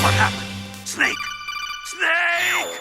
What happened? Snake! Snake!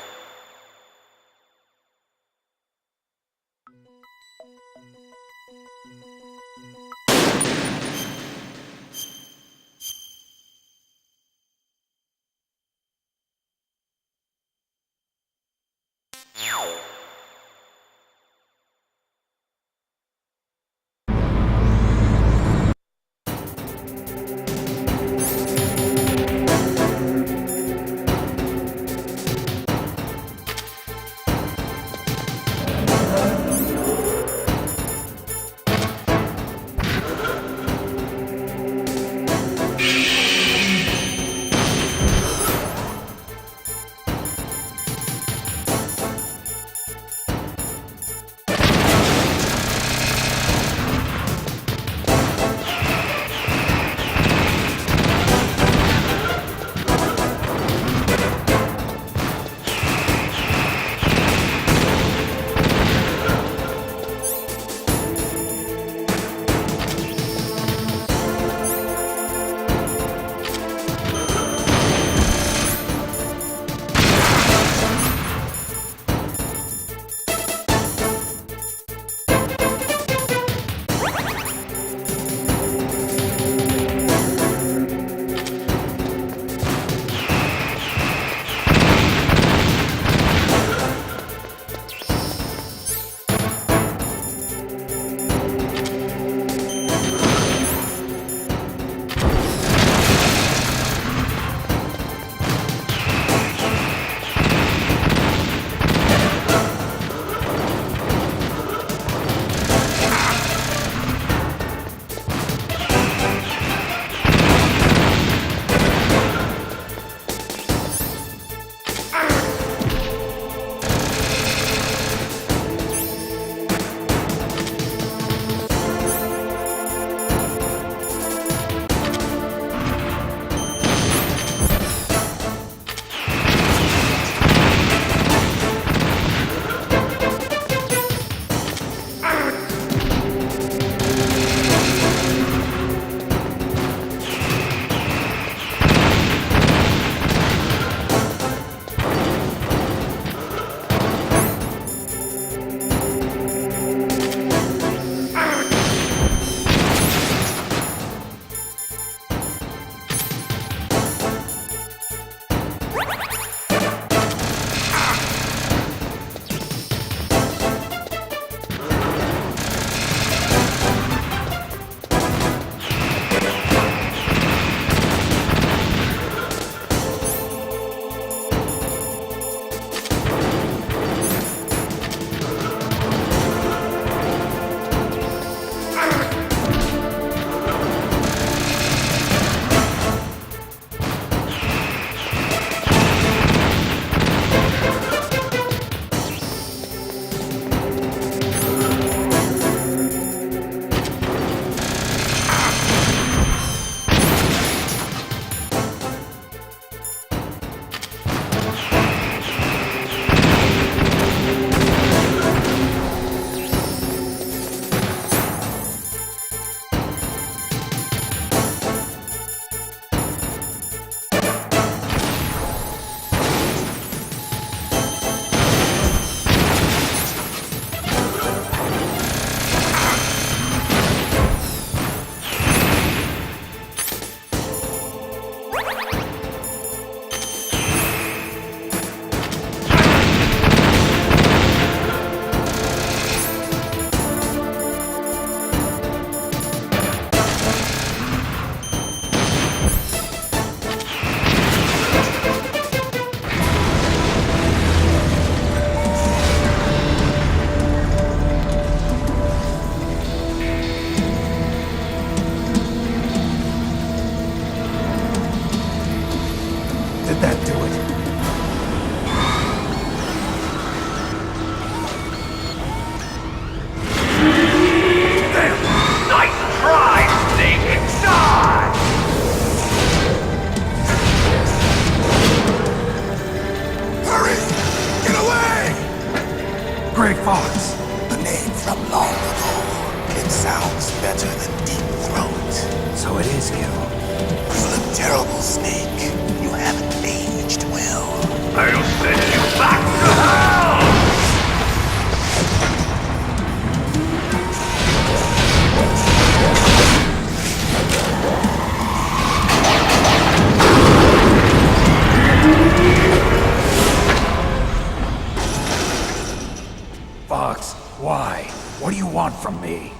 want from me?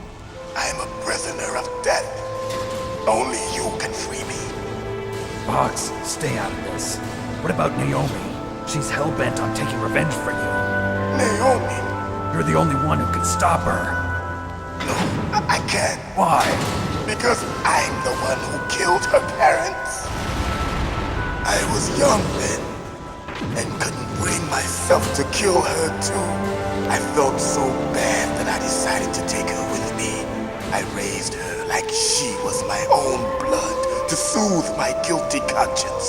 I'm a prisoner of death. Only you can free me. Fox, stay out of this. What about Naomi? She's hell-bent on taking revenge for you. Naomi? You're the only one who can stop her. No, I can't. Why? Because I'm the one who killed her parents. I was young then, and couldn't bring myself to kill her too. I felt so bad that I decided to take her with me. I raised her like she was my own blood to soothe my guilty conscience.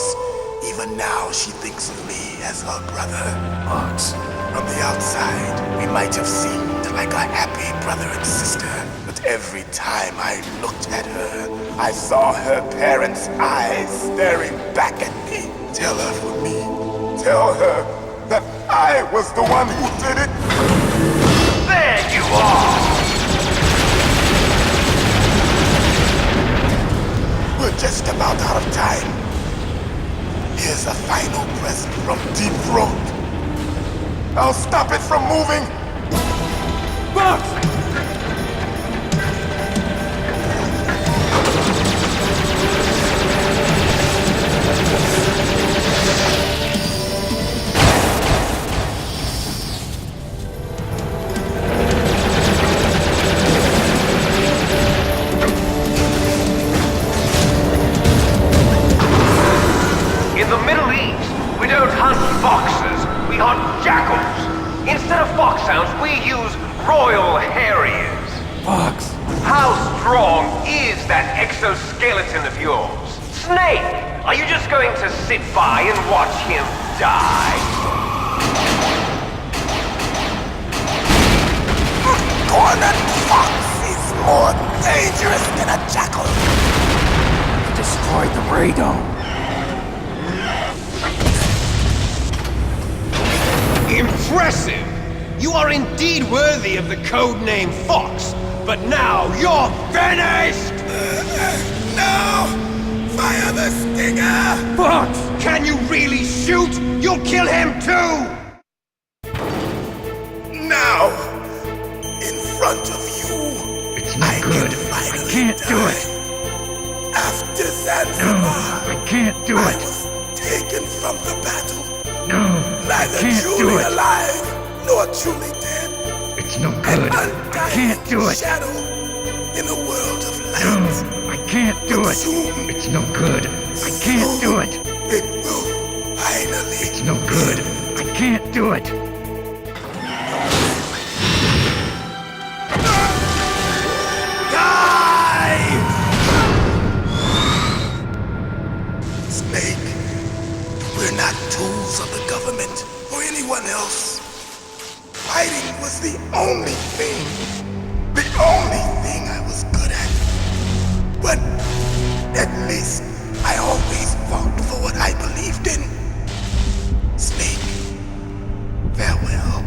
Even now, she thinks of me as her brother. Fox. From the outside, we might have seemed like a happy brother and sister, but every time I looked at her, I saw her parents' eyes staring back at me. Tell her for me. Tell her that I was the one who did it. There you are! We're just about out of time. Here's a final present from Deep Throat. I'll stop it from moving. Fox! In the Middle East, we don't hunt foxes, we hunt jackals. Instead of foxhounds, we use royal harriers. Fox! How strong is that exoskeleton of yours? Snake, are you just going to sit by and watch him die? Cornered fox is more dangerous than a jackal. He destroyed the radome. Impressive! You are indeed worthy of the codename Fox, but now you're finished! No! Fire the stinger! Fox! Can you really shoot? You'll kill him too! Now! In front of you! It's not good. I can't do it. After Zanzibar! No, I can't do I it. was taken from the battle. No, Neither I can't do truly it. alive, nor truly dead. It's no An good. I undying can't do it. shadow in a world of No, light. I can't do But it. soon, It's no good. I can't do it. it will finally. It's no good. I can't do it. Snake, we're not tools of the government or anyone else. Fighting was the only thing I was good at. But at least I always fought for what I believed in. Snake, farewell.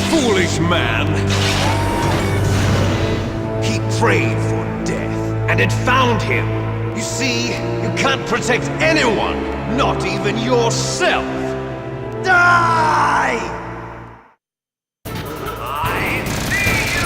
Foolish man! He prayed for death, and it found him. You see, you can't protect anyone, not even yourself. Die! I see you!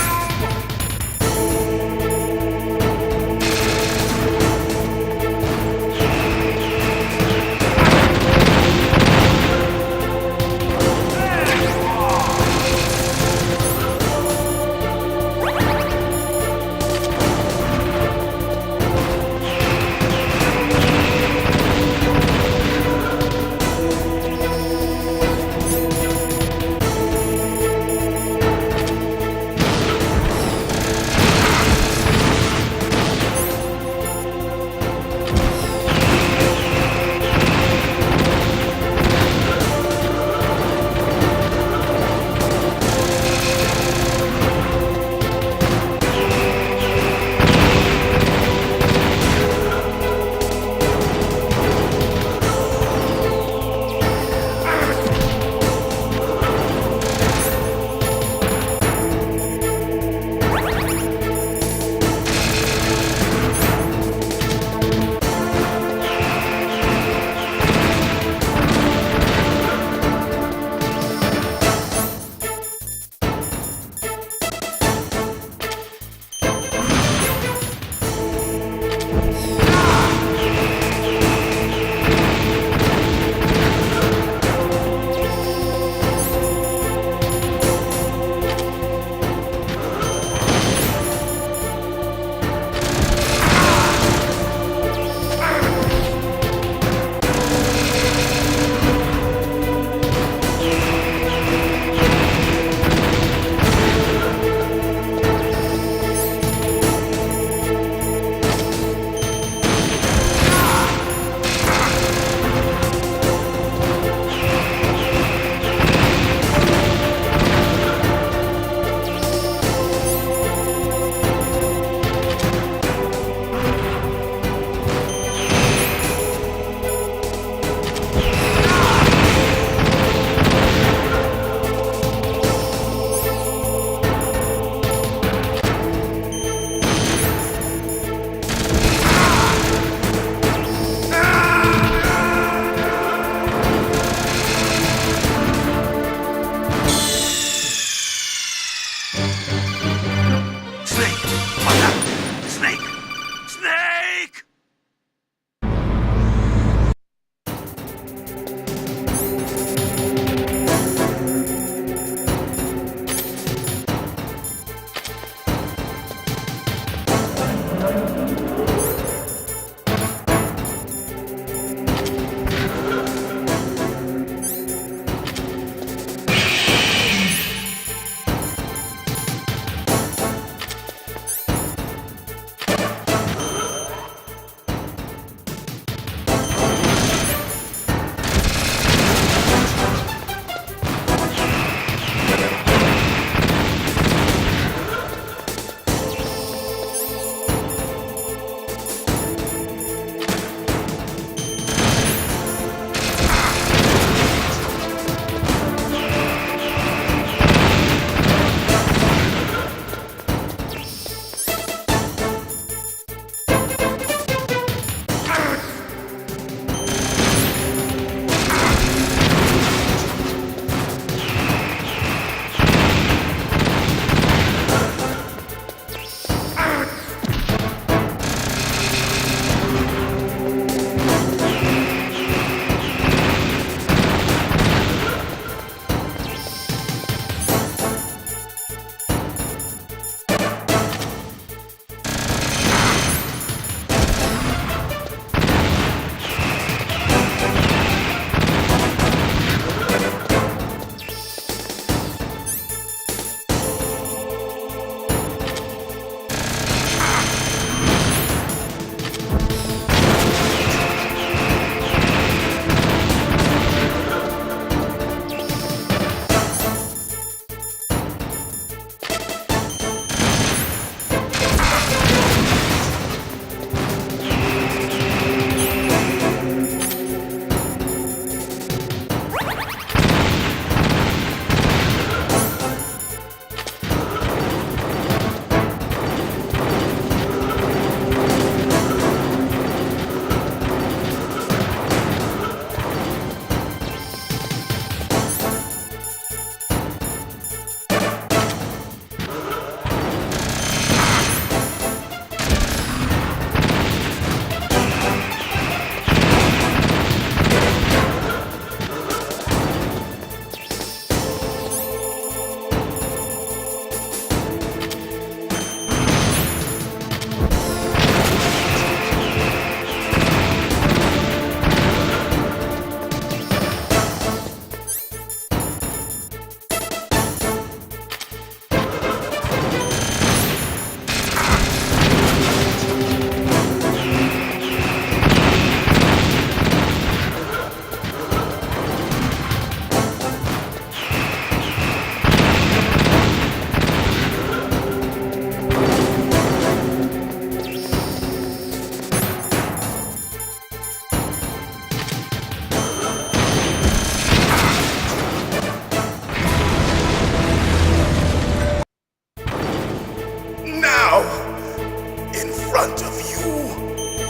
of you,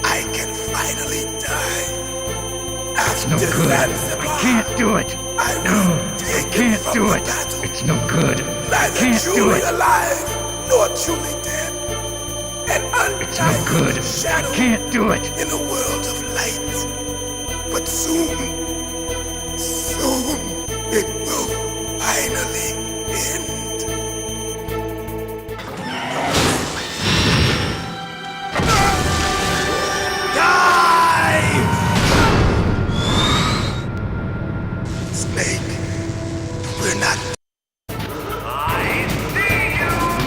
I can finally die. After No good. Zanzibar, I can't do it. I No, was I taken can't from do the it. battle. It's no good. Neither Can't do truly it. alive, nor truly dead. An It's no good. undying shadow I can't do it. in a world of light. But soon, it will finally end. Die! Snake, we're not I see you!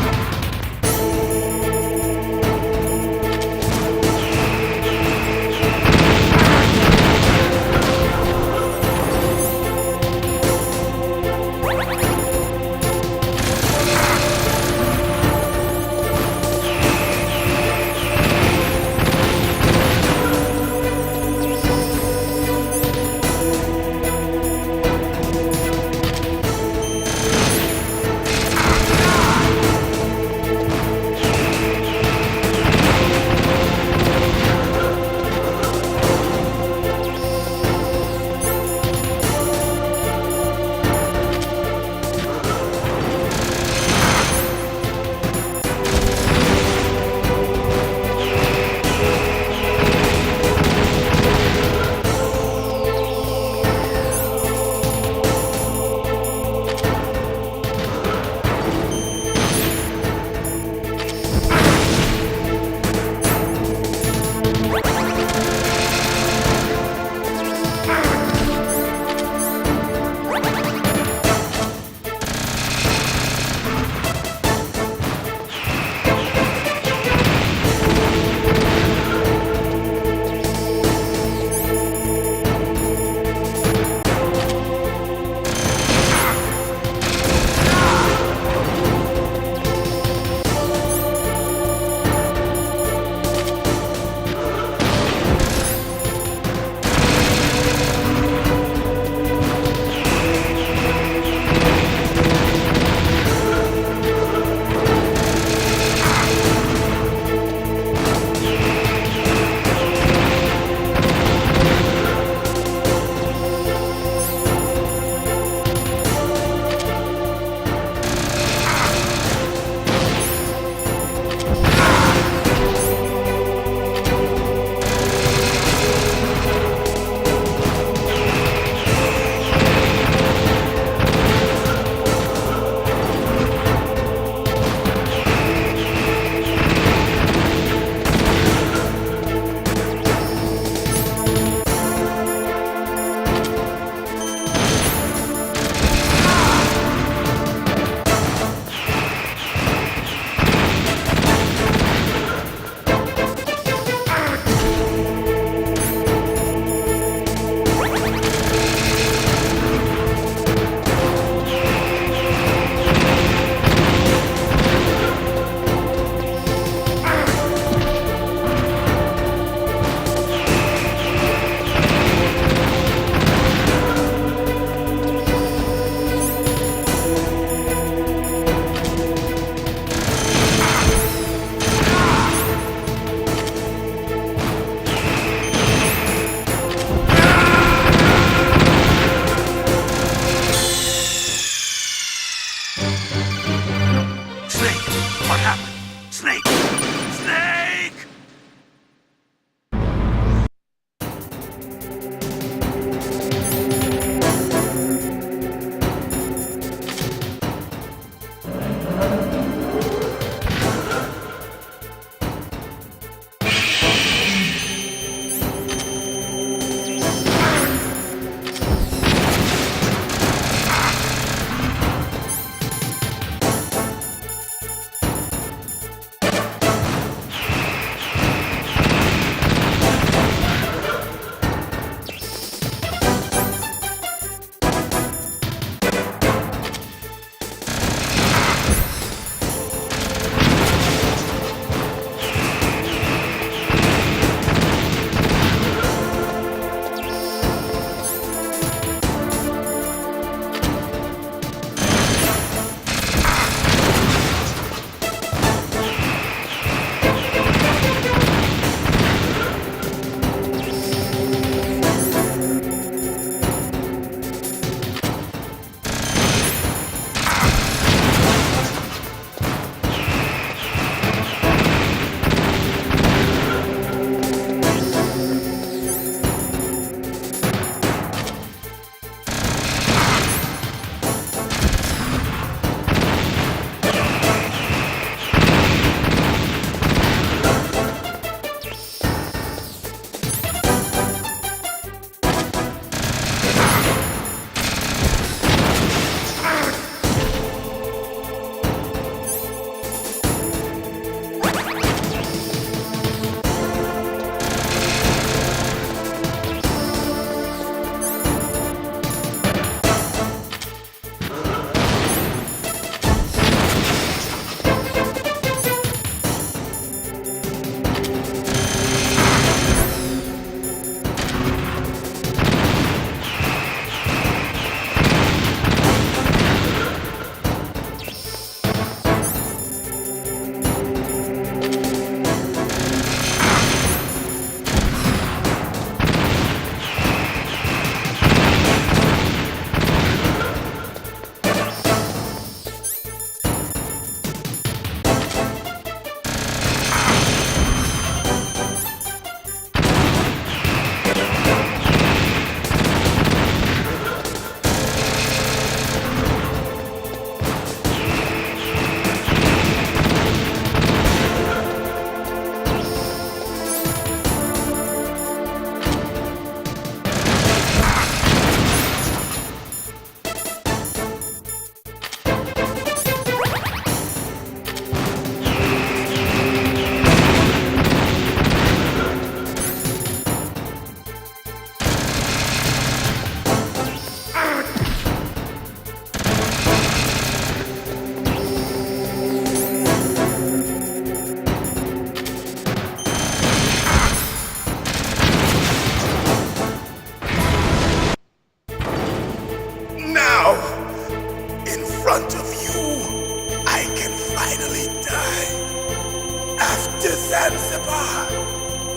far.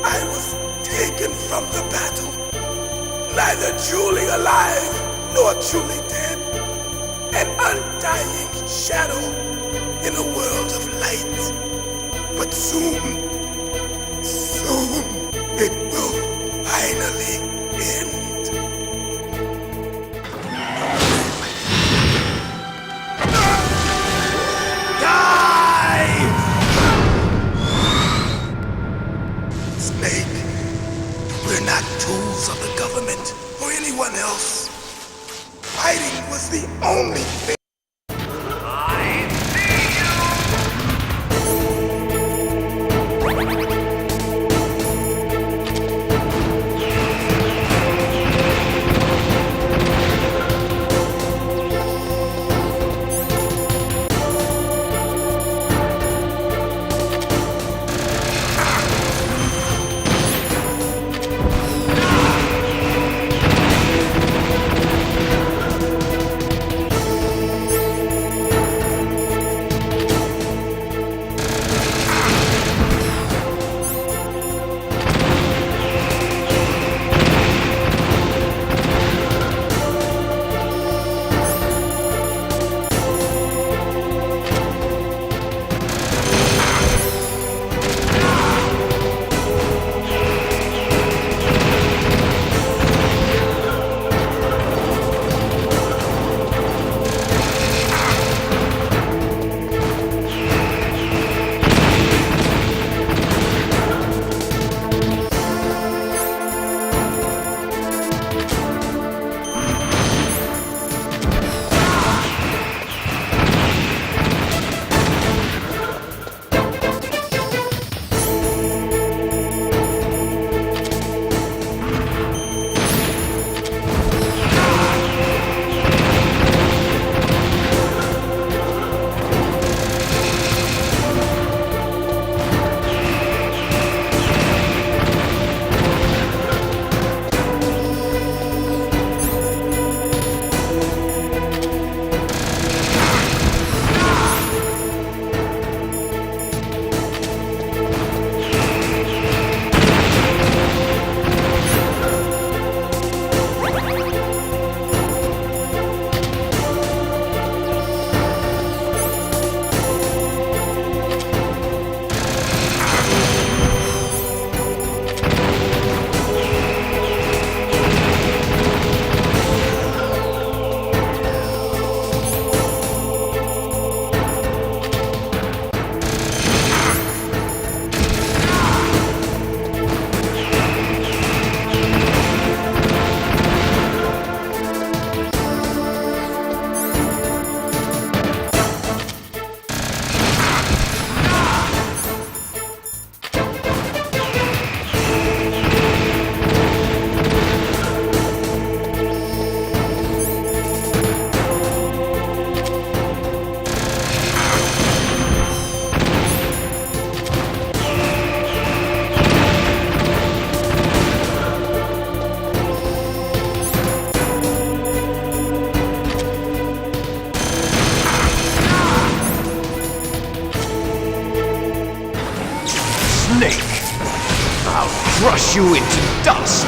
I was taken from the battle, neither truly alive nor truly dead. An undying shadow in a world of light. But soon it will finally end. Die! Snake, we're not tools of the government or anyone else. Fighting was the only thing. I see you! Snake! I'll crush you into dust!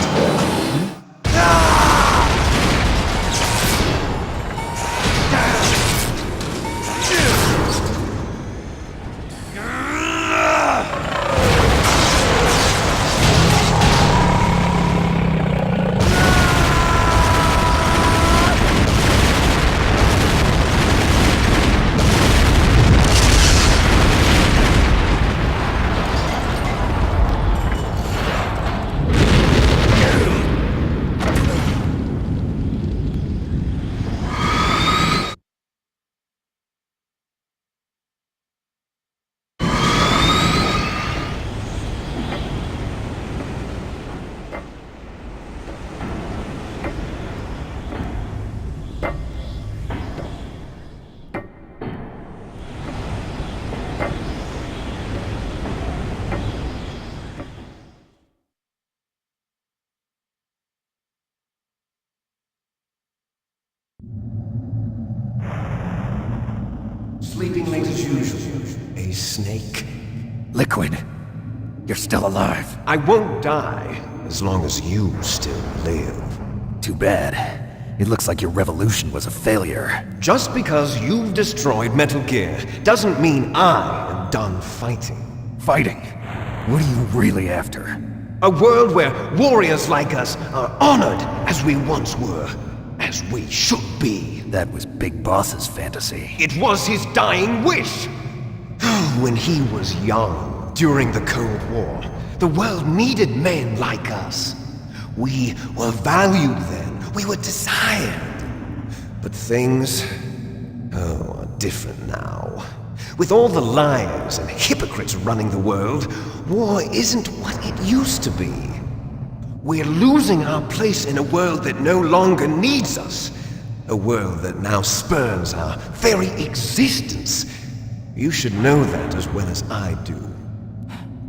Sleeping late as usual, a snake. Liquid. You're still alive. I won't die as long as you still live. Too bad. It looks like your revolution was a failure. Just because you've destroyed Metal Gear doesn't mean I am done fighting. Fighting? What are you really after? A world where warriors like us are honored as we once were, as we should be. That was Big Boss's fantasy. It was his dying wish. When he was young, during the Cold War, the world needed men like us. We were valued then. We were desired. But things, are different now. With all the liars and hypocrites running the world, war isn't what it used to be. We're losing our place in a world that no longer needs us. A world that now spurns our very existence. You should know that as well as I do.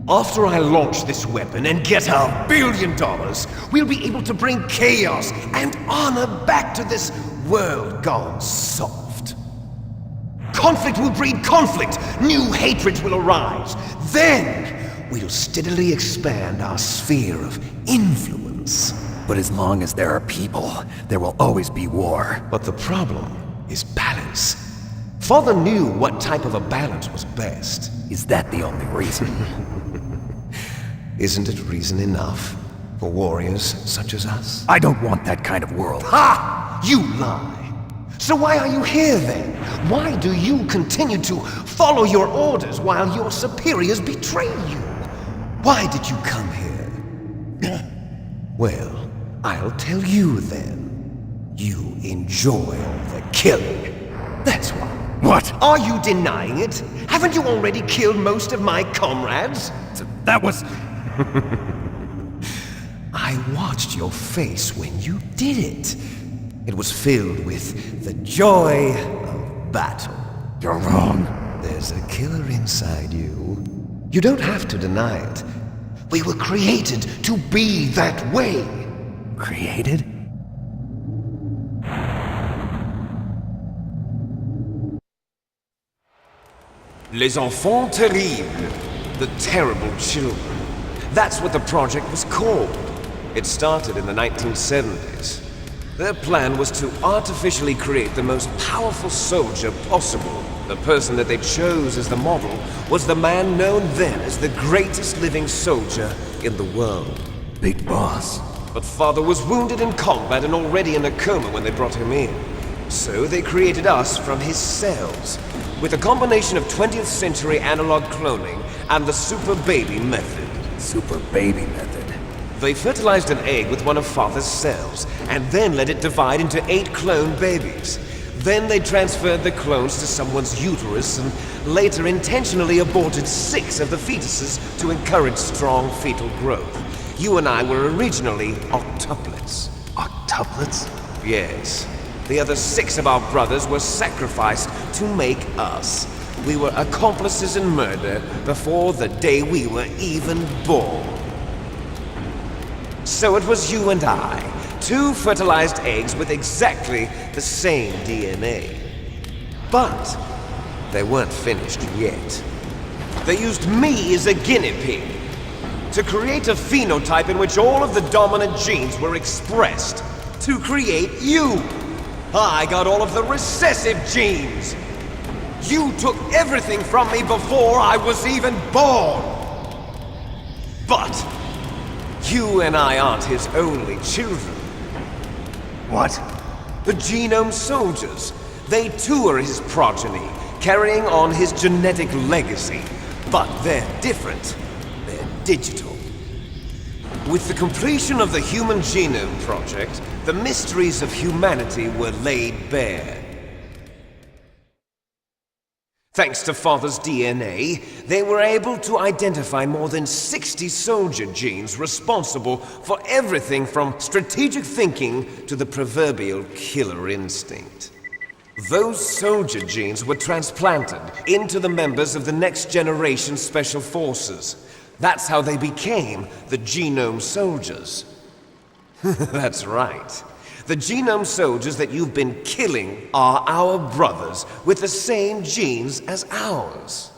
After I launch this weapon and get our $1 billion, we'll be able to bring chaos and honor back to this world gone soft. Conflict will breed conflict. New hatreds will arise. Then, we'll steadily expand our sphere of influence. But as long as there are people, there will always be war. But the problem is balance. Father knew what type of a balance was best. Is that the only reason? Isn't it reason enough for warriors such as us? I don't want that kind of world. Ha! You lie! So why are you here then? Why do you continue to follow your orders while your superiors betray you? Why did you come here? Well, I'll tell you then. You enjoy all the killing. That's why. What? Are you denying it? Haven't you already killed most of my comrades? That was... I watched your face when you did it. It was filled with the joy of battle. You're wrong. There's a killer inside you. You don't have to deny it. We were created to be that way. Created? Les enfants terribles. The terrible children. That's what the project was called. It started in the 1970s. Their plan was to artificially create the most powerful soldier possible. The person that they chose as the model was the man known then as the greatest living soldier in the world. Big Boss. But Father was wounded in combat and already in a coma when they brought him in. So they created us from his cells, with a combination of 20th century analog cloning and the Super Baby method. Super Baby method. They fertilized an egg with one of Father's cells, and then let it divide into 8 clone babies. Then they transferred the clones to someone's uterus, and later intentionally aborted 6 of the fetuses to encourage strong fetal growth. You and I were originally octuplets. Octuplets? Yes. The other 6 of our brothers were sacrificed to make us. We were accomplices in murder before the day we were even born. So it was you and I, 2 fertilized eggs with exactly the same DNA. But they weren't finished yet. They used me as a guinea pig to create a phenotype in which all of the dominant genes were expressed to create you. I got all of the recessive genes. You took everything from me before I was even born. But you and I aren't his only children. What? The Genome Soldiers. They too are his progeny, carrying on his genetic legacy. But they're different. They're digital. With the completion of the Human Genome Project, the mysteries of humanity were laid bare. Thanks to Father's DNA, they were able to identify more than 60 soldier genes responsible for everything from strategic thinking to the proverbial killer instinct. Those soldier genes were transplanted into the members of the next generation Special Forces. That's how they became the Genome Soldiers. That's right. The Genome Soldiers that you've been killing are our brothers with the same genes as ours.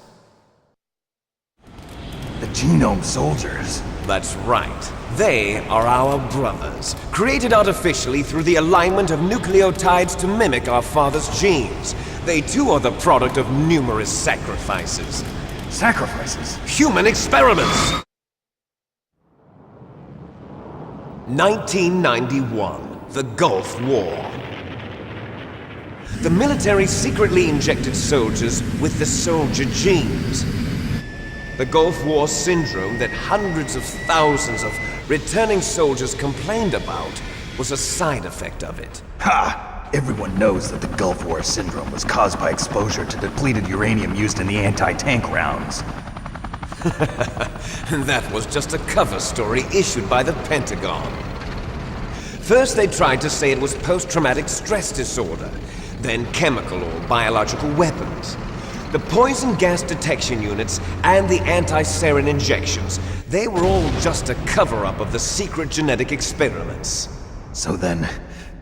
The Genome soldiers. That's right. They are our brothers, created artificially through the alignment of nucleotides to mimic our father's genes. They too are the product of numerous sacrifices. Sacrifices? Human experiments! 1991, the Gulf War. The military secretly injected soldiers with the soldier genes. The Gulf War syndrome that hundreds of thousands of returning soldiers complained about was a side effect of it. Ha! Everyone knows that the Gulf War syndrome was caused by exposure to depleted uranium used in the anti-tank rounds. That was just a cover story issued by the Pentagon. First they tried to say it was post-traumatic stress disorder, then chemical or biological weapons. The poison gas detection units and the anti-sarin injections, they were all just a cover-up of the secret genetic experiments. So then,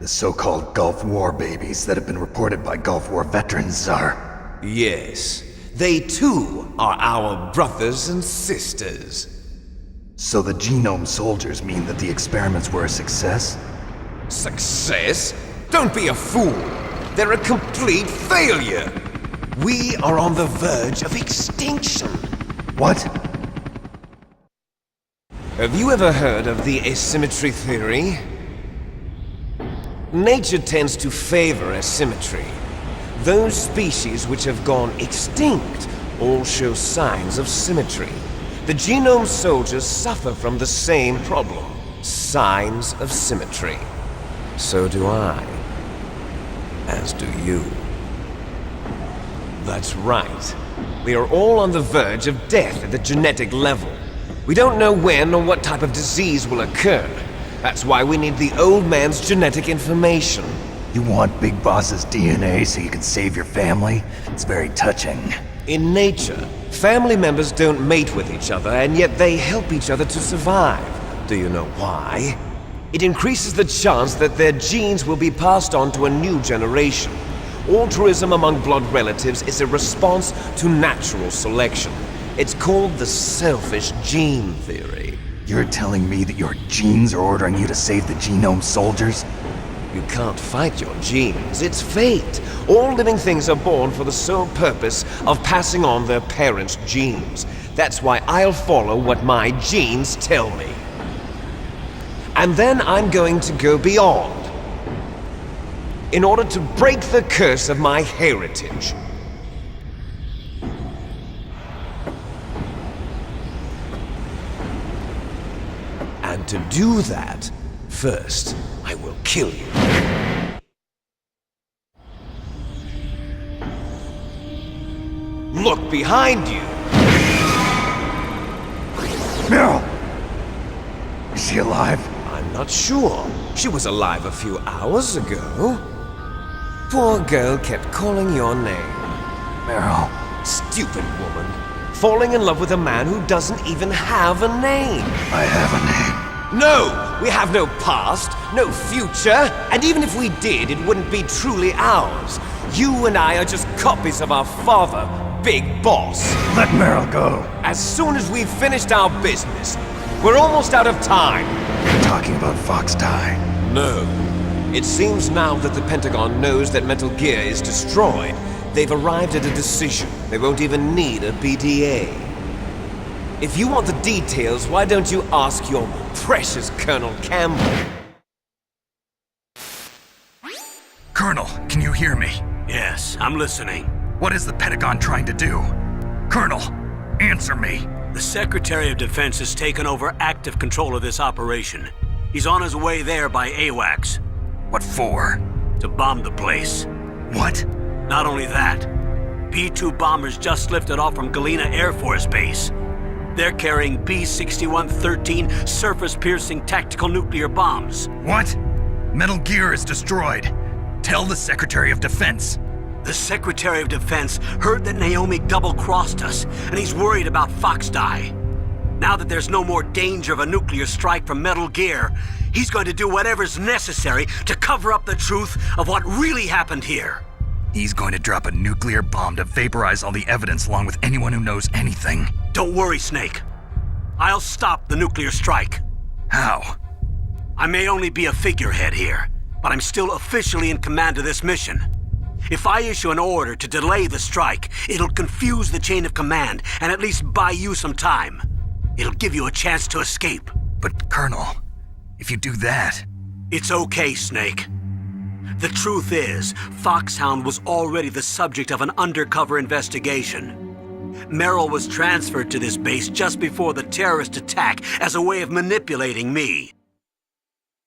the so-called Gulf War babies that have been reported by Gulf War veterans are... Yes, they too are our brothers and sisters. So the genome soldiers mean that the experiments were a success? Success? Don't be a fool! They're a complete failure! We are on the verge of extinction. What? Have you ever heard of the asymmetry theory? Nature tends to favor asymmetry. Those species which have gone extinct all show signs of symmetry. The genome soldiers suffer from the same problem. Signs of symmetry. So do I. As do you. That's right. We are all on the verge of death at the genetic level. We don't know when or what type of disease will occur. That's why we need the old man's genetic information. You want Big Boss's DNA so you can save your family? It's very touching. In nature, family members don't mate with each other, and yet they help each other to survive. Do you know why? It increases the chance that their genes will be passed on to a new generation. Altruism among blood relatives is a response to natural selection. It's called the selfish gene theory. You're telling me that your genes are ordering you to save the genome soldiers? You can't fight your genes. It's fate. All living things are born for the sole purpose of passing on their parents' genes. That's why I'll follow what my genes tell me. And then I'm going to go beyond. In order to break the curse of my heritage. And to do that, first, I will kill you. Look behind you! Meryl! Is she alive? I'm not sure. She was alive a few hours ago. Poor girl kept calling your name. Meryl. Stupid woman. Falling in love with a man who doesn't even have a name. I have a name. No! We have no past, no future, and even if we did, it wouldn't be truly ours. You and I are just copies of our father, Big Boss. Let Meryl go. As soon as we've finished our business, we're almost out of time. You're talking about Fox Die. No. It seems now that the Pentagon knows that Metal Gear is destroyed. They've arrived at a decision. They won't even need a BDA. If you want the details, why don't you ask your precious Colonel Campbell? Colonel, can you hear me? Yes, I'm listening. What is the Pentagon trying to do? Colonel, answer me. The Secretary of Defense has taken over active control of this operation. He's on his way there by AWACS. What for? To bomb the place. What? Not only that, B-2 bombers just lifted off from Galena Air Force Base. They're carrying B-6113 surface-piercing tactical nuclear bombs. What? Metal Gear is destroyed. Tell the Secretary of Defense. The Secretary of Defense heard that Naomi double-crossed us, and he's worried about Fox Die. Now that there's no more danger of a nuclear strike from Metal Gear, he's going to do whatever's necessary to cover up the truth of what really happened here. He's going to drop a nuclear bomb to vaporize all the evidence along with anyone who knows anything. Don't worry, Snake. I'll stop the nuclear strike. How? I may only be a figurehead here, but I'm still officially in command of this mission. If I issue an order to delay the strike, it'll confuse the chain of command and at least buy you some time. It'll give you a chance to escape. But, Colonel, if you do that... It's okay, Snake. The truth is, Foxhound was already the subject of an undercover investigation. Merrill was transferred to this base just before the terrorist attack as a way of manipulating me.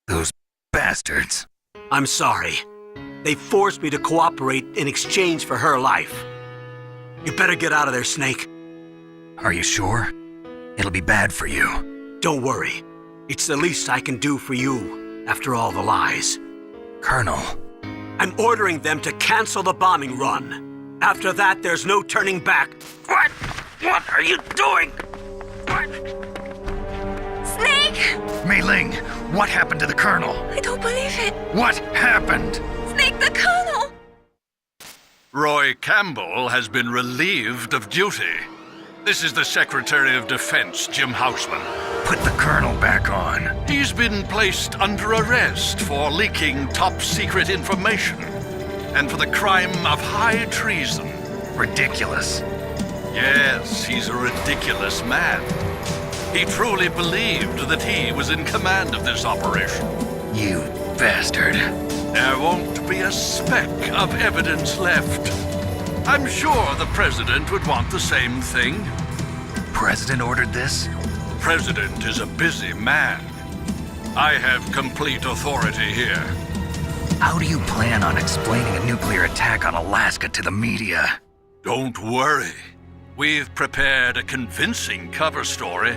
Those bastards. I'm sorry. They forced me to cooperate in exchange for her life. You better get out of there, Snake. Are you sure? It'll be bad for you. Don't worry. It's the least I can do for you, after all the lies. Colonel. I'm ordering them to cancel the bombing run. After that, there's no turning back. What? What are you doing? What? Snake! Mei Ling, what happened to the Colonel? I don't believe it. What happened? Snake, the Colonel! Roy Campbell has been relieved of duty. This is the Secretary of Defense, Jim Houseman. Put the Colonel back on. He's been placed under arrest for leaking top-secret information and for the crime of high treason. Ridiculous. Yes, he's a ridiculous man. He truly believed that he was in command of this operation. You bastard. There won't be a speck of evidence left. I'm sure the President would want the same thing. President ordered this? President is a busy man. I have complete authority here. How do you plan on explaining a nuclear attack on Alaska to the media? Don't worry. We've prepared a convincing cover story.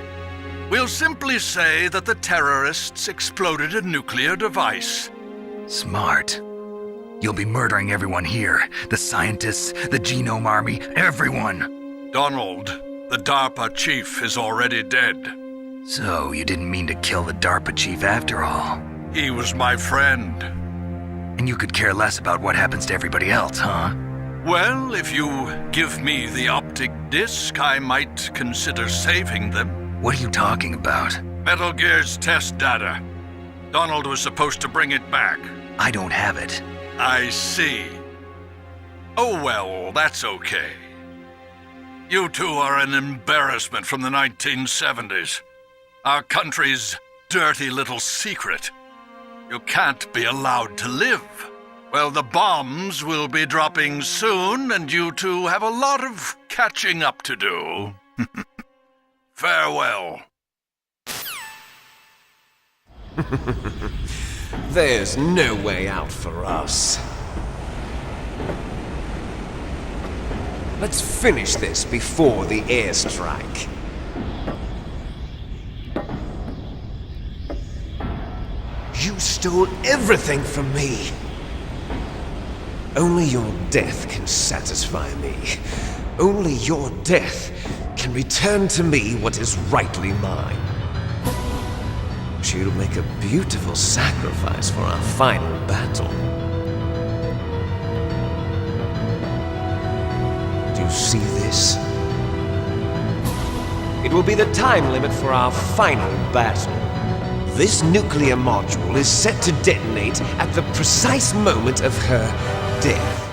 We'll simply say that the terrorists exploded a nuclear device. Smart. You'll be murdering everyone here. The scientists, the Genome Army, everyone. Donald, the DARPA chief, is already dead. So you didn't mean to kill the DARPA chief after all. He was my friend. And you could care less about what happens to everybody else, huh? Well, if you give me the optic disc, I might consider saving them. What are you talking about? Metal Gear's test data. Donald was supposed to bring it back. I don't have it. I see. Oh well, that's okay. You two are an embarrassment from the 1970s. Our country's dirty little secret. You can't be allowed to live. Well, the bombs will be dropping soon, and you two have a lot of catching up to do. Farewell. There's no way out for us. Let's finish this before the airstrike. You stole everything from me. Only your death can satisfy me. Only your death can return to me what is rightly mine. She'll make a beautiful sacrifice for our final battle. Do you see this? It will be the time limit for our final battle. This nuclear module is set to detonate at the precise moment of her death.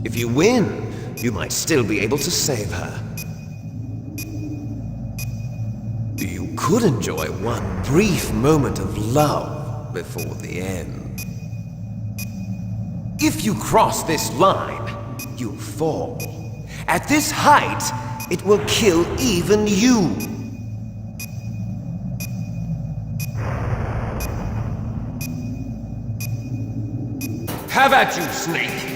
If you win, you might still be able to save her. You could enjoy one brief moment of love before the end. If you cross this line, you'll fall. At this height, it will kill even you. Have at you, Snake!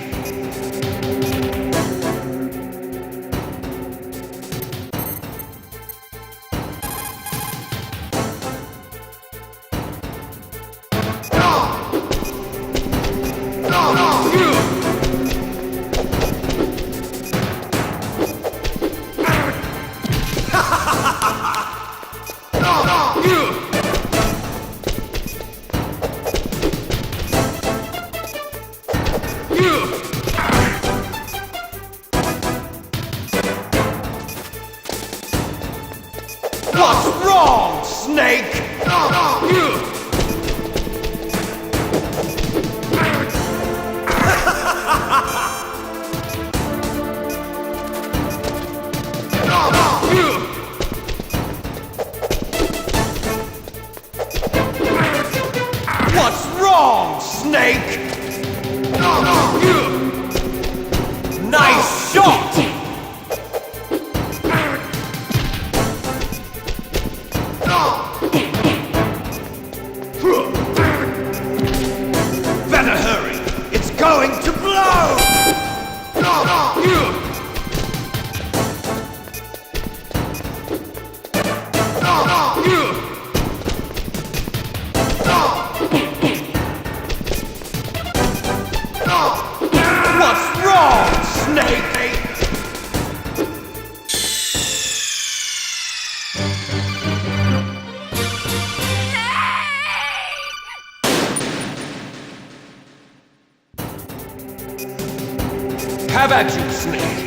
What's wrong, Snake? What's wrong, Snake? Nice shot! Better hurry! It's going to blow! What's wrong, Snake? Have at you, Snake.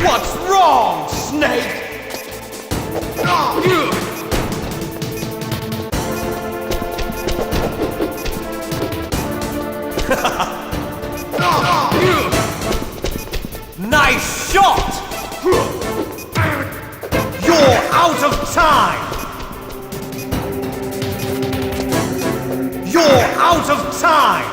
What's wrong, Snake? Nice shot! You're out of time! You're out of time!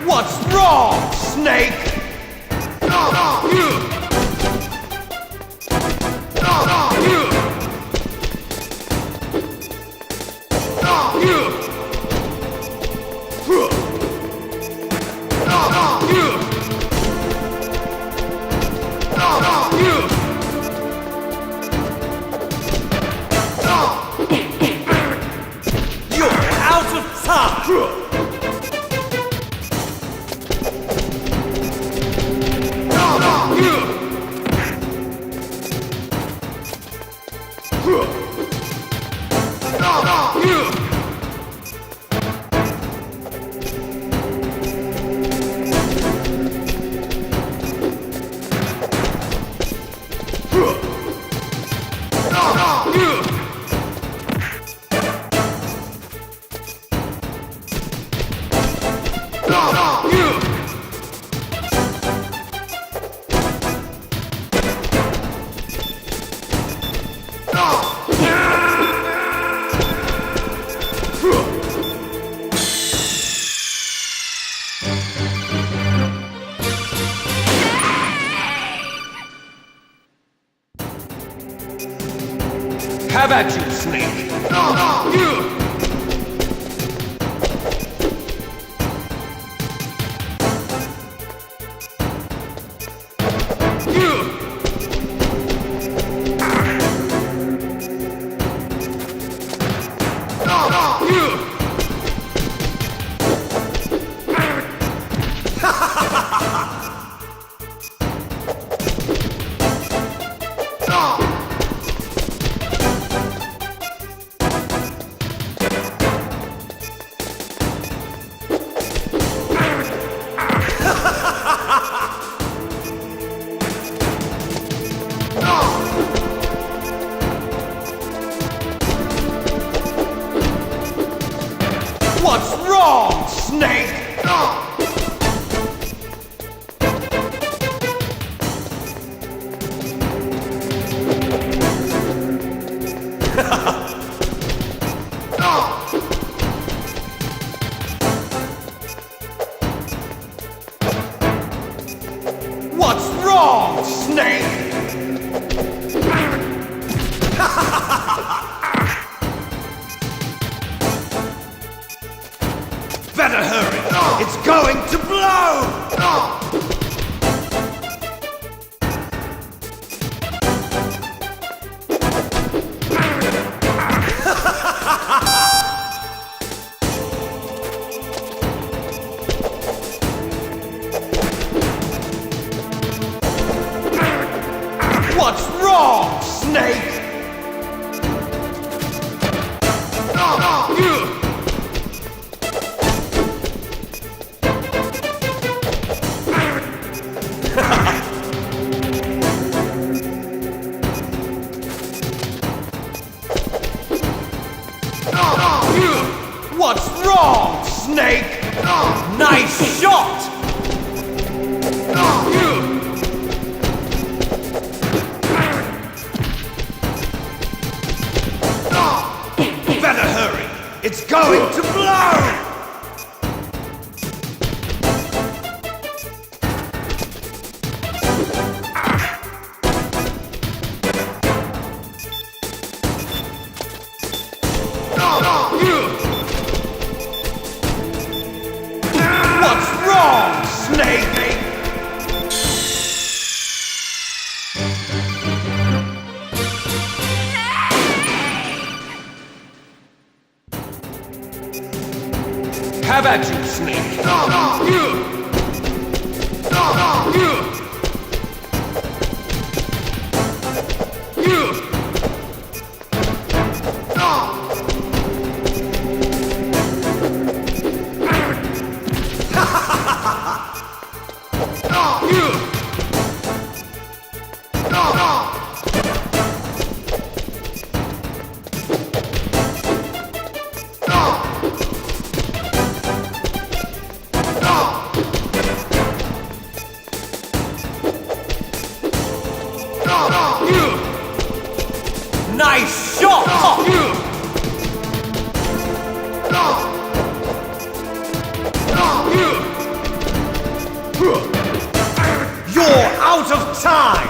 What's wrong, Snake? You're out of time! Have at you, Snake! What's wrong, Snake? going to blow! What's wrong, Snake? What's wrong, Snake? Nice shot! Better hurry! It's going to blow! What's wrong, Snake? How about you, Snake? Nice shot! You're out of time!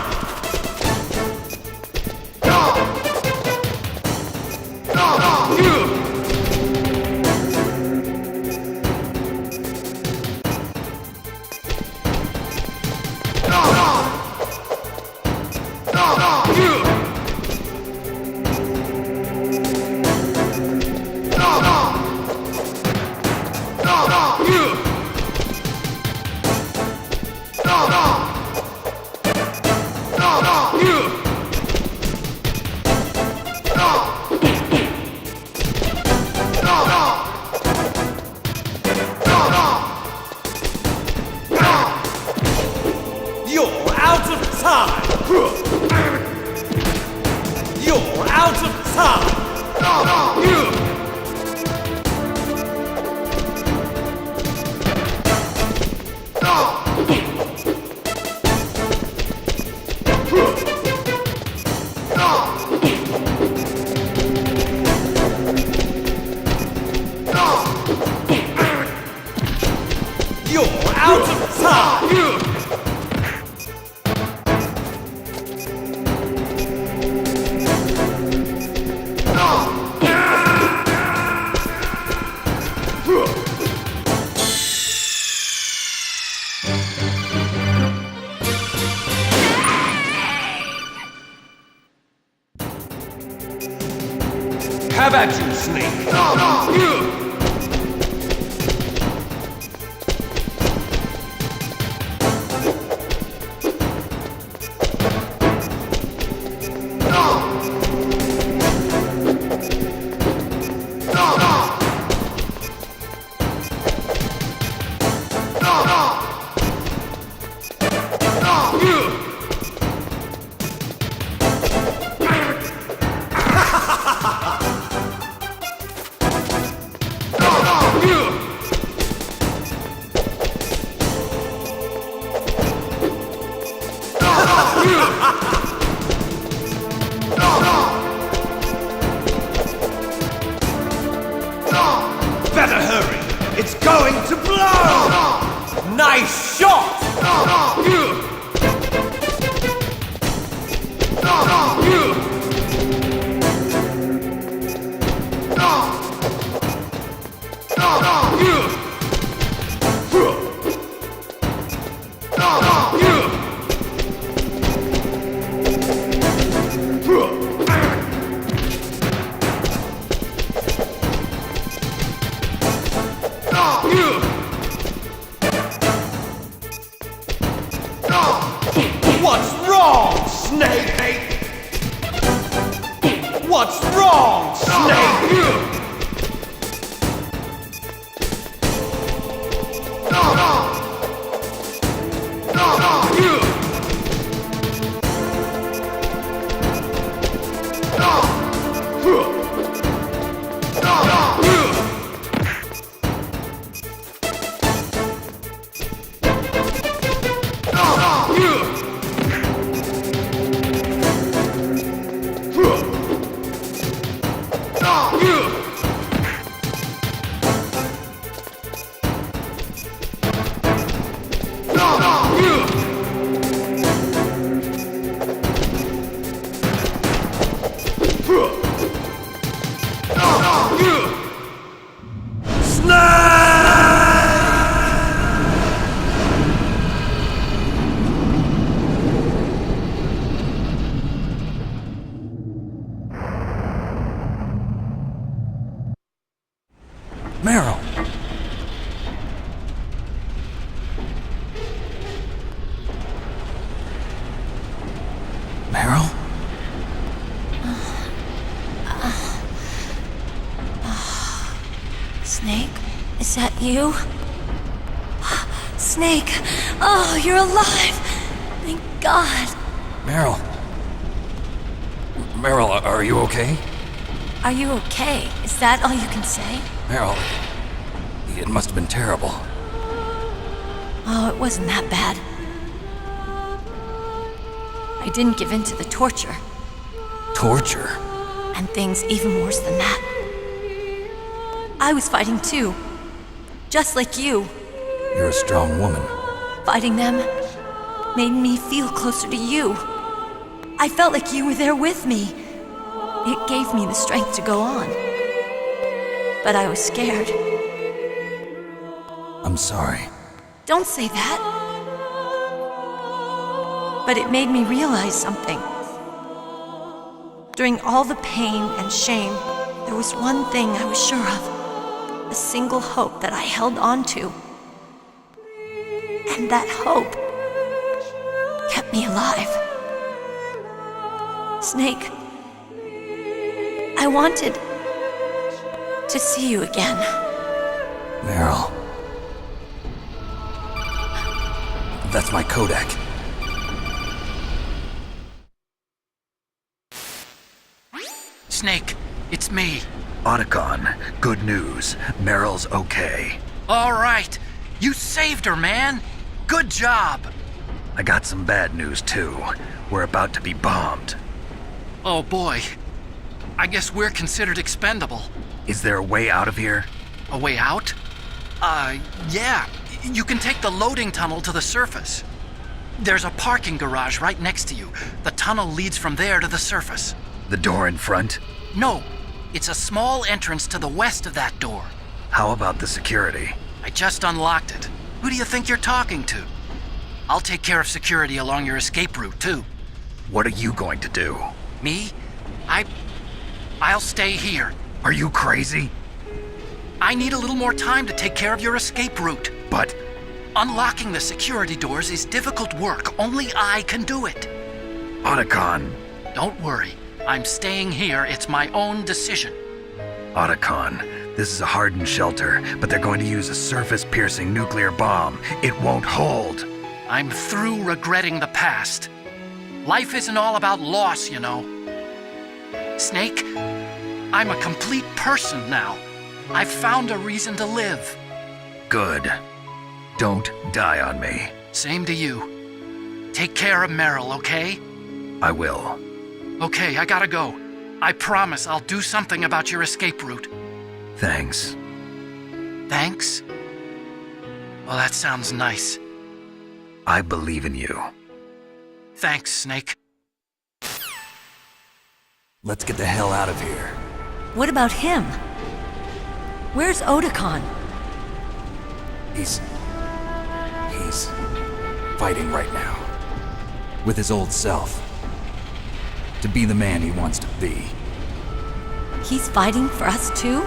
You're out of time! You're out of time! You're out of time! How about you, Snake? What's wrong, Snake? Meryl! Meryl? Snake, is that you? Snake! Oh, you're alive! Thank God! Meryl? Meryl, are you okay? Are you okay? Is that all you can say? Meryl, it must have been terrible. Oh, it wasn't that bad. I didn't give in to the torture, Torture? and things even worse than that. I was fighting too. Just like you. You're a strong woman. Fighting them made me feel closer to you. I felt like you were there with me. It gave me the strength to go on. But I was scared. I'm sorry. Don't say that. But it made me realize something. During all the pain and shame, there was one thing I was sure of. A single hope that I held on to. And that hope kept me alive. Snake, I wanted to see you again. Meryl. That's my Kodak. Snake, it's me. Otacon, good news. Meryl's okay. All right. You saved her, man. Good job. I got some bad news, too. We're about to be bombed. Oh, boy. I guess we're considered expendable. Is there a way out of here? A way out? Yeah. You can take the loading tunnel to the surface. There's a parking garage right next to you. The tunnel leads from there to the surface. The door in front? No. It's a small entrance to the west of that door. How about the security? I just unlocked it. Who do you think you're talking to? I'll take care of security along your escape route, too. What are you going to do? Me? I'll stay here. Are you crazy? I need a little more time to take care of your escape route. But Unlocking the security doors is difficult work. Only I can do it. Otacon. Don't worry. I'm staying here. It's my own decision. Otacon, this is a hardened shelter, but they're going to use a surface-piercing nuclear bomb. It won't hold. I'm through regretting the past. Life isn't all about loss, you know. Snake, I'm a complete person now. I've found a reason to live. Good. Don't die on me. Same to you. Take care of Meryl, okay? I will. Okay, I gotta go. I promise I'll do something about your escape route. Thanks. Thanks? Well, that sounds nice. I believe in you. Thanks, Snake. Let's get the hell out of here. What about him? Where's Otacon? He's fighting right now. With his old self. To be the man he wants to be. He's fighting for us too?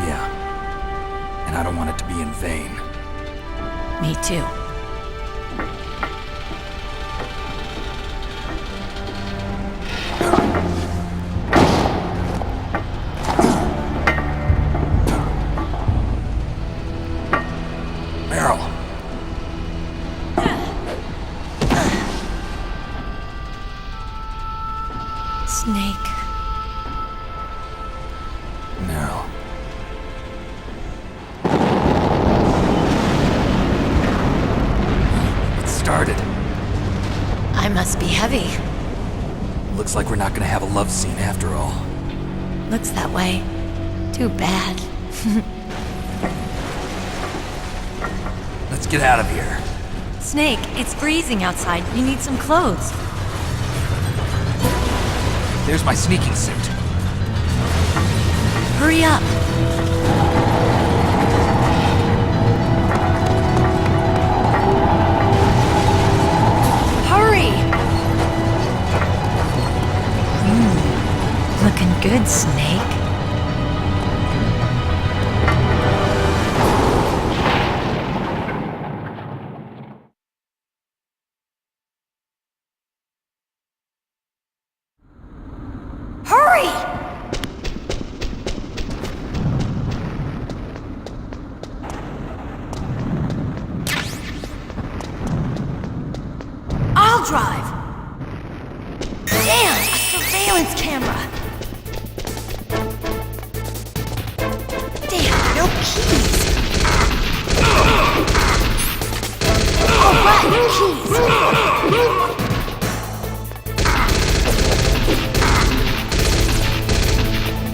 Yeah. And I don't want it to be in vain. Me too. Snake. No. It started. I must be heavy. Looks like we're not gonna have a love scene after all. Looks that way. Too bad. Let's get out of here. Snake, it's freezing outside. You need some clothes. There's my sneaking suit. Hurry up. Hurry! Looking good, Snake. Hurry! I'll drive. Damn, a surveillance camera. Damn, no keys. Oh, right, keys.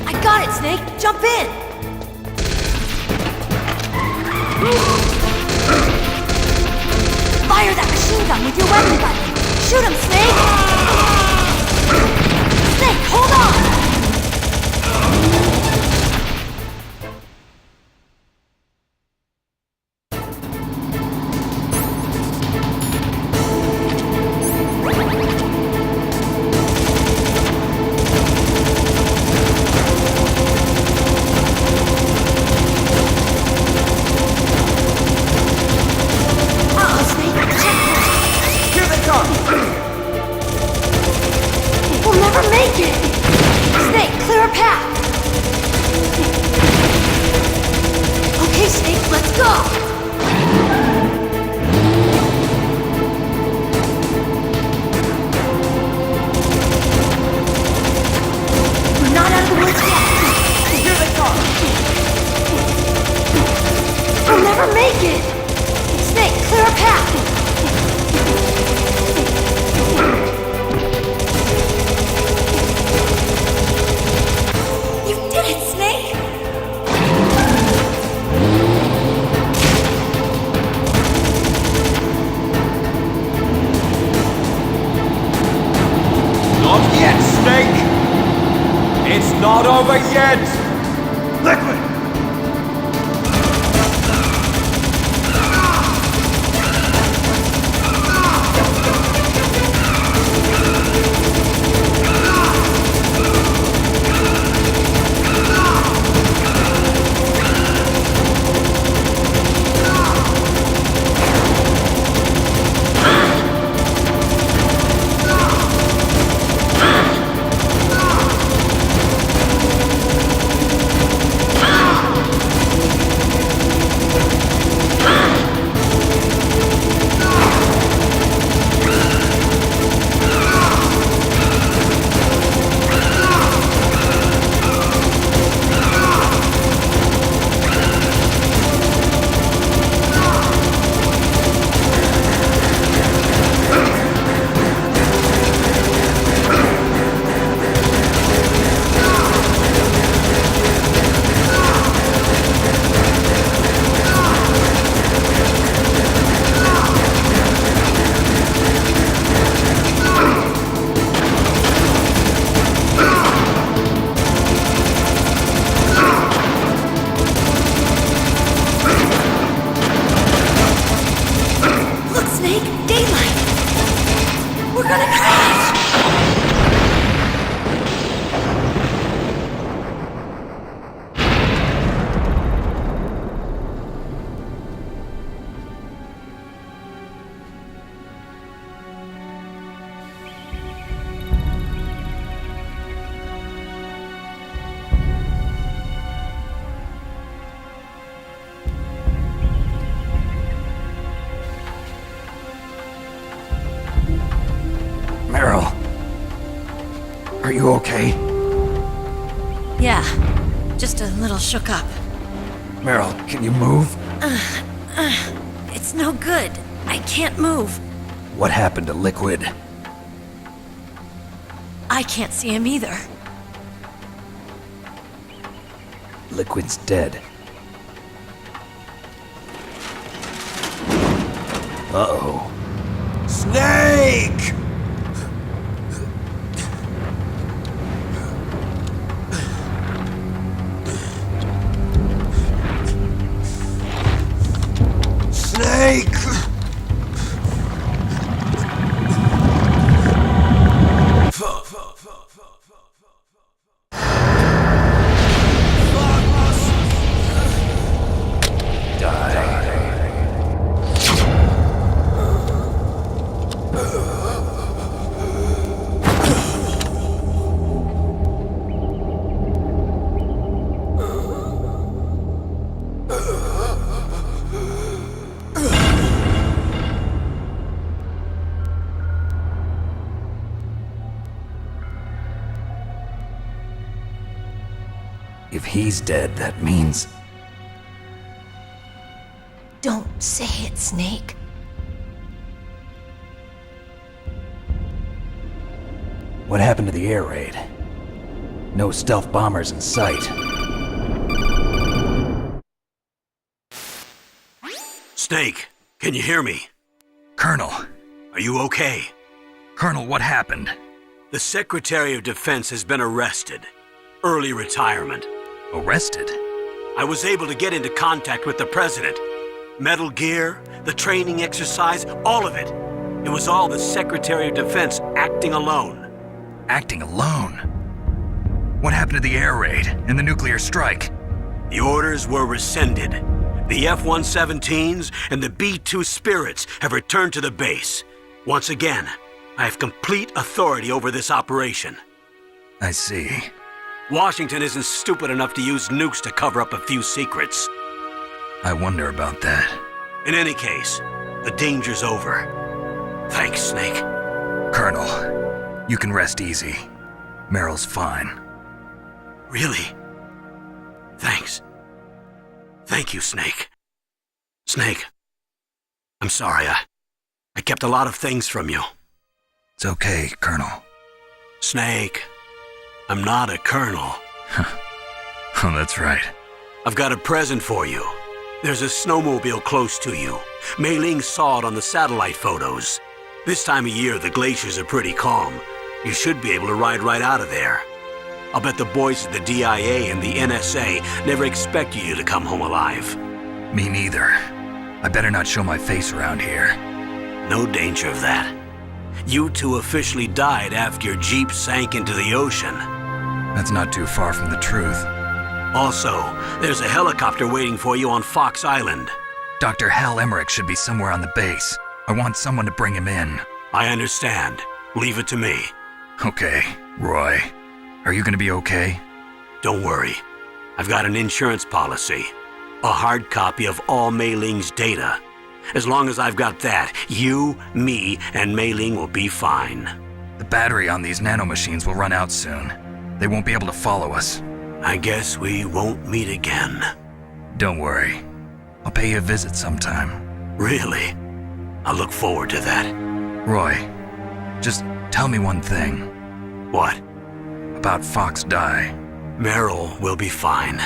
I got it, Snake. Jump in. Fire that machine gun with your weapon button. Shoot him, Snake. Snake, hold on. We'll never make it! Snake, clear a path! Okay, Snake, let's go! We're not out of the woods yet! Here they come! We'll never make it! Snake, clear a path! You did it, Snake! Not yet, Snake! It's not over yet! Liquid! Are you okay? Yeah, just a little shook up. Meryl, can you move? It's no good. I can't move. What happened to Liquid? I can't see him either. Liquid's dead. Uh-oh. Snake! Snake! If he's dead, that means... Don't say it, Snake. What happened to the air raid? No stealth bombers in sight. Snake, can you hear me? Colonel! Are you okay? Colonel, what happened? The Secretary of Defense has been arrested. Early retirement. Arrested? I was able to get into contact with the President. Metal Gear, the training exercise, all of it. It was all the Secretary of Defense acting alone. Acting alone? What happened to the air raid and the nuclear strike? The orders were rescinded. The F-117s and the B-2 Spirits have returned to the base. Once again, I have complete authority over this operation. I see. Washington isn't stupid enough to use nukes to cover up a few secrets. I wonder about that. In any case, the danger's over. Thanks, Snake. Colonel, you can rest easy. Meryl's fine. Really? Thanks. Thank you, Snake. Snake, I'm sorry, I kept a lot of things from you. It's okay, Colonel. Snake, I'm not a colonel. Oh, that's right. I've got a present for you. There's a snowmobile close to you. Mei Ling saw it on the satellite photos. This time of year, the glaciers are pretty calm. You should be able to ride right out of there. I'll bet the boys at the DIA and the NSA never expected you to come home alive. Me neither. I better not show my face around here. No danger of that. You two officially died after your Jeep sank into the ocean. That's not too far from the truth. Also, there's a helicopter waiting for you on Fox Island. Dr. Hal Emmerich should be somewhere on the base. I want someone to bring him in. I understand. Leave it to me. Okay, Roy. Are you gonna be okay? Don't worry. I've got an insurance policy. A hard copy of all Mei Ling's data. As long as I've got that, you, me, and Mei Ling will be fine. The battery on these nanomachines will run out soon. They won't be able to follow us. I guess we won't meet again. Don't worry. I'll pay you a visit sometime. Really? I look forward to that. Roy, just tell me one thing. What? About Fox Die. Meryl will be fine.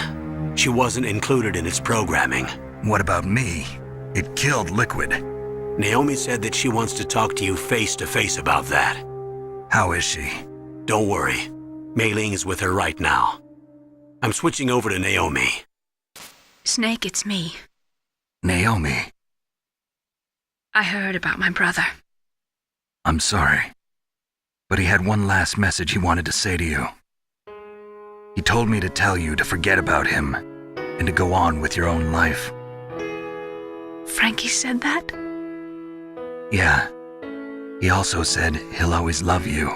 She wasn't included in its programming. What about me? It killed Liquid. Naomi said that she wants to talk to you face to face about that. How is she? Don't worry. Mei Ling is with her right now. I'm switching over to Naomi. Snake, it's me. Naomi. I heard about my brother. I'm sorry. But he had one last message he wanted to say to you. He told me to tell you to forget about him and to go on with your own life. Frankie said that? Yeah. He also said he'll always love you.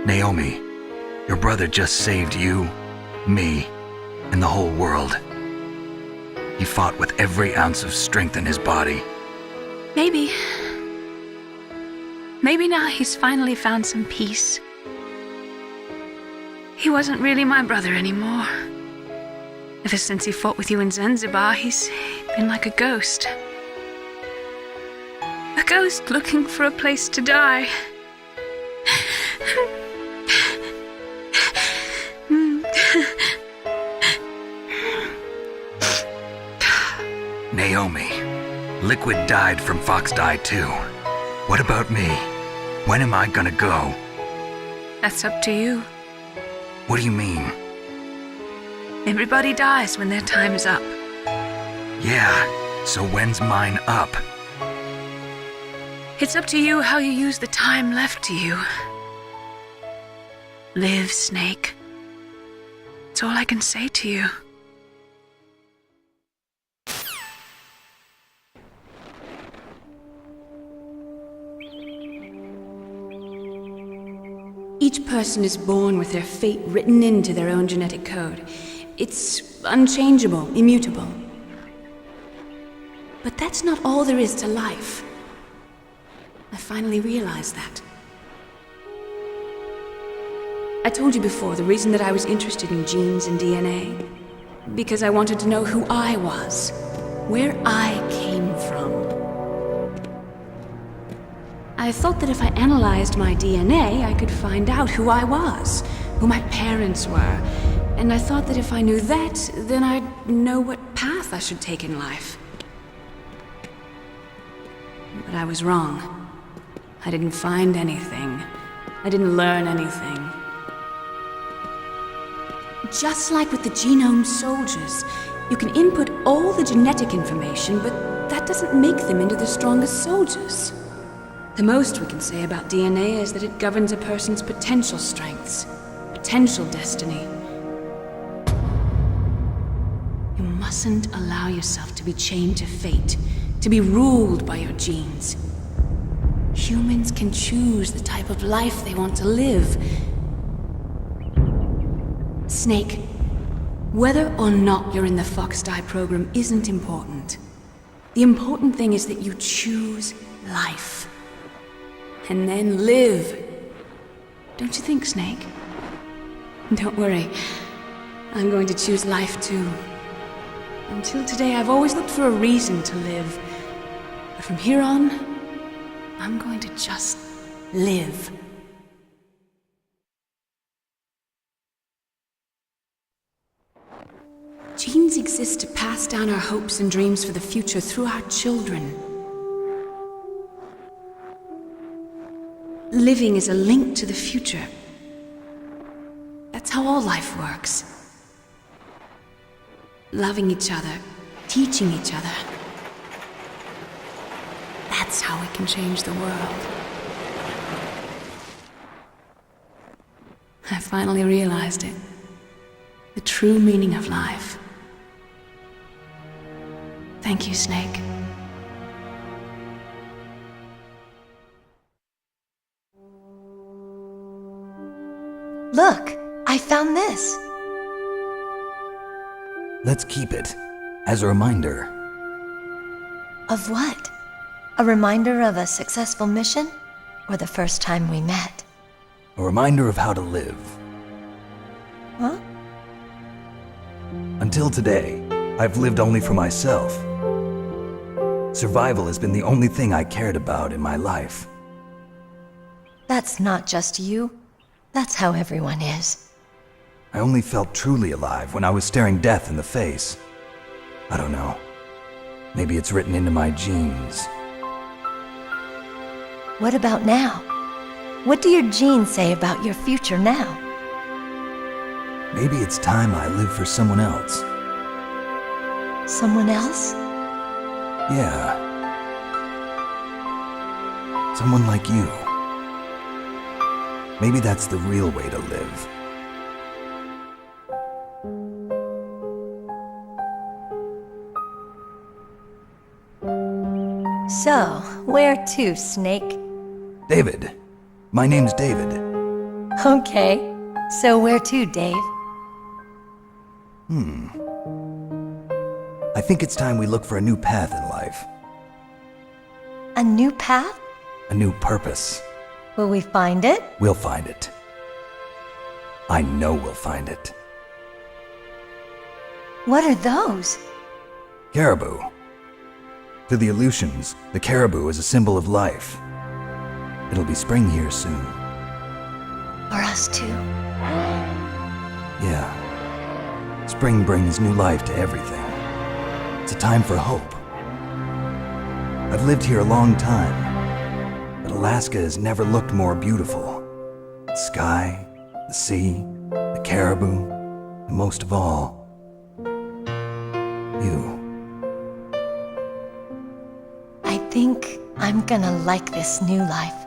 Naomi, your brother just saved you, me, and the whole world. He fought with every ounce of strength in his body. Maybe now he's finally found some peace. He wasn't really my brother anymore. Ever since he fought with you in Zanzibar, he's been like a ghost. A ghost looking for a place to die. Naomi, Liquid died from Fox Die too. What about me? When am I gonna go? That's up to you. What do you mean? Everybody dies when their time is up. Yeah, so when's mine up? It's up to you how you use the time left to you. Live, Snake. That's all I can say to you. Each person is born with their fate written into their own genetic code. It's unchangeable, immutable. But that's not all there is to life. I finally realized that. I told you before the reason that I was interested in genes and DNA. Because I wanted to know who I was, where I came from. I thought that if I analyzed my DNA, I could find out who I was, who my parents were. And I thought that if I knew that, then I'd know what path I should take in life. But I was wrong. I didn't find anything. I didn't learn anything. Just like with the genome soldiers, you can input all the genetic information, but that doesn't make them into the strongest soldiers. The most we can say about DNA is that it governs a person's potential strengths, potential destiny. You mustn't allow yourself to be chained to fate, to be ruled by your genes. Humans can choose the type of life they want to live. Snake, whether or not you're in the Fox Die program isn't important. The important thing is that you choose life. And then live. Don't you think, Snake? Don't worry. I'm going to choose life too. Until today, I've always looked for a reason to live. But from here on, I'm going to just live. Genes exist to pass down our hopes and dreams for the future through our children. Living is a link to the future. That's how all life works. Loving each other, teaching each other. That's how we can change the world. I finally realized it. The true meaning of life. Thank you, Snake. Look, I found this. Let's keep it as a reminder. Of what? A reminder of a successful mission? Or the first time we met? A reminder of how to live. Huh? Until today, I've lived only for myself. Survival has been the only thing I cared about in my life. That's not just you. That's how everyone is. I only felt truly alive when I was staring death in the face. I don't know. Maybe it's written into my genes. What about now? What do your genes say about your future now? Maybe it's time I live for someone else. Someone else? Yeah. Someone like you. Maybe that's the real way to live. So, where to, Snake? David. My name's David. Okay. So where to, Dave? I think it's time we look for a new path in life. A new path? A new purpose. Will we find it? We'll find it. I know we'll find it. What are those? Caribou. To the Aleutians, the caribou is a symbol of life. It'll be spring here soon. For us too. Yeah. Spring brings new life to everything. It's a time for hope. I've lived here a long time, but Alaska has never looked more beautiful. The sky, the sea, the caribou, and most of all, you. I think I'm gonna like this new life.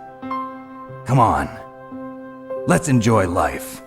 Come on. Let's enjoy life.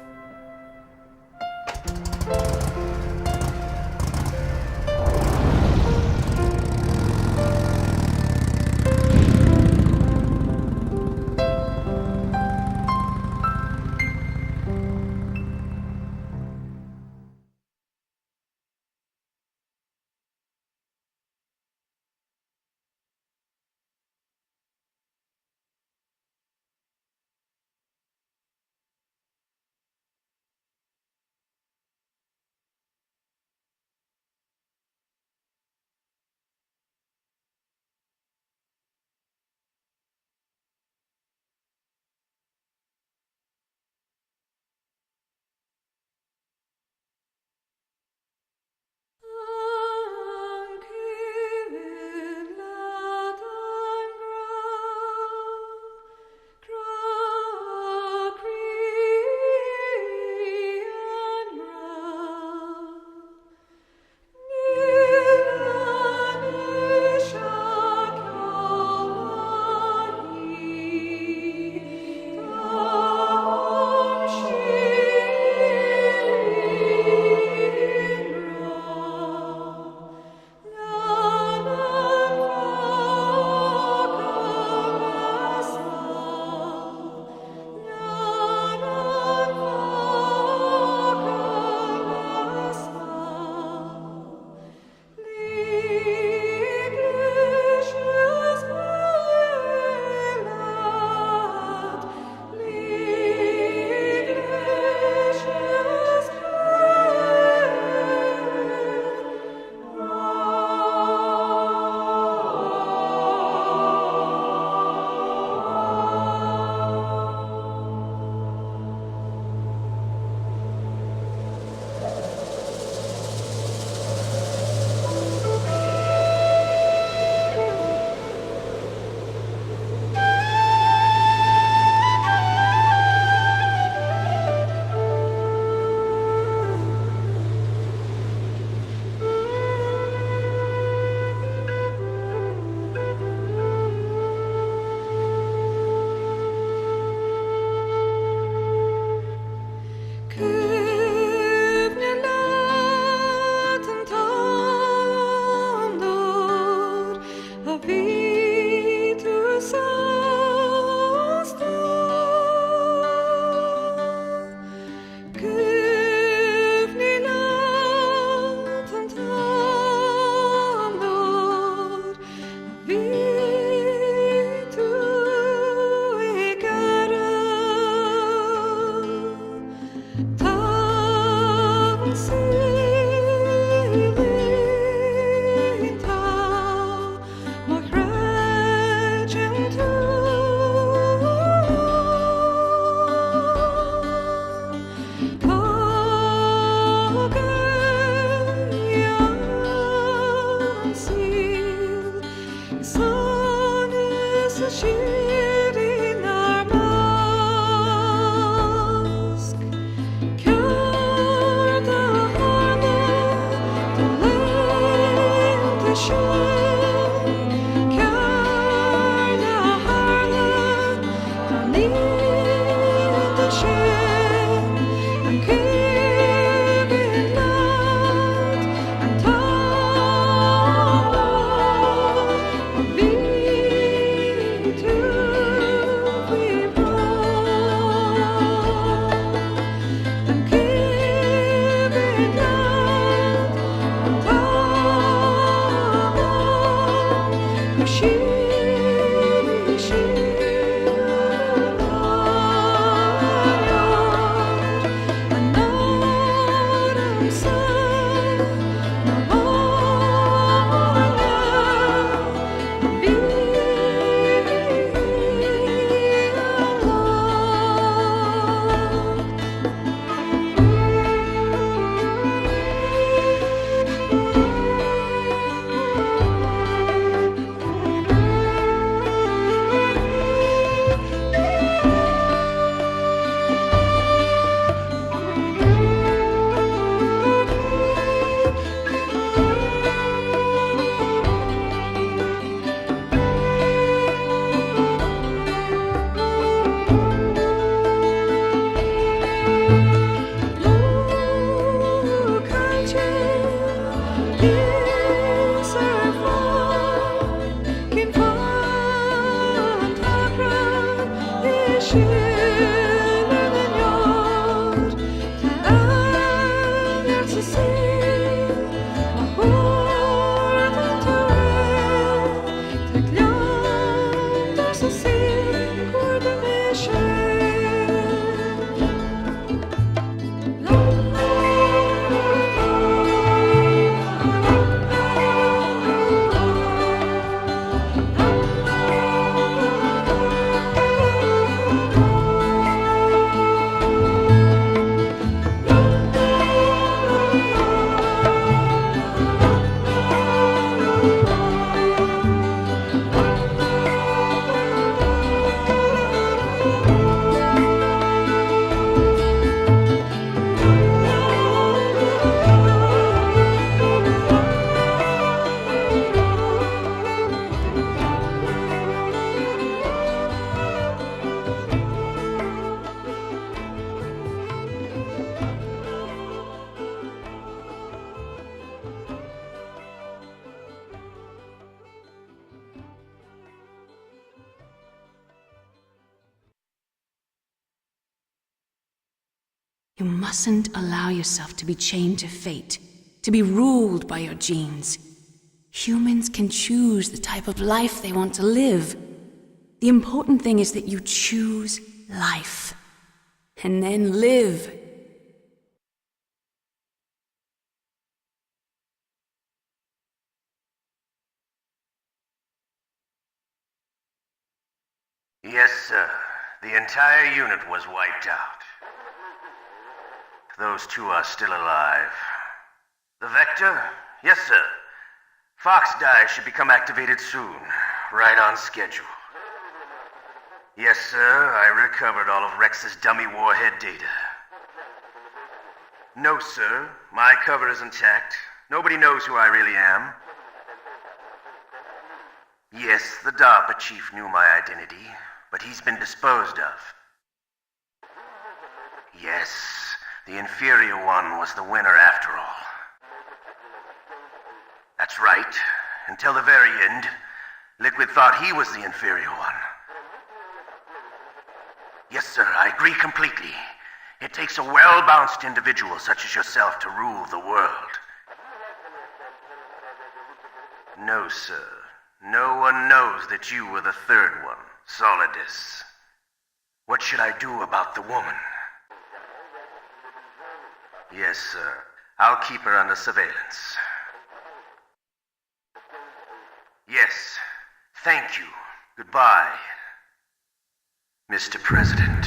You mustn't allow yourself to be chained to fate, to be ruled by your genes. Humans can choose the type of life they want to live. The important thing is that you choose life. And then live. Yes, sir. The entire unit was wiped out. Those two are still alive. The Vector? Yes, sir. Foxdie should become activated soon. Right on schedule. Yes, sir. I recovered all of Rex's dummy warhead data. No, sir. My cover is intact. Nobody knows who I really am. Yes, the DARPA chief knew my identity, but he's been disposed of. Yes, the inferior one was the winner after all. That's right. Until the very end, Liquid thought he was the inferior one. Yes, sir, I agree completely. It takes a well-balanced individual such as yourself to rule the world. No, sir. No one knows that you were the third one, Solidus. What should I do about the woman? Yes, sir. I'll keep her under surveillance. Yes. Thank you. Goodbye, Mr. President.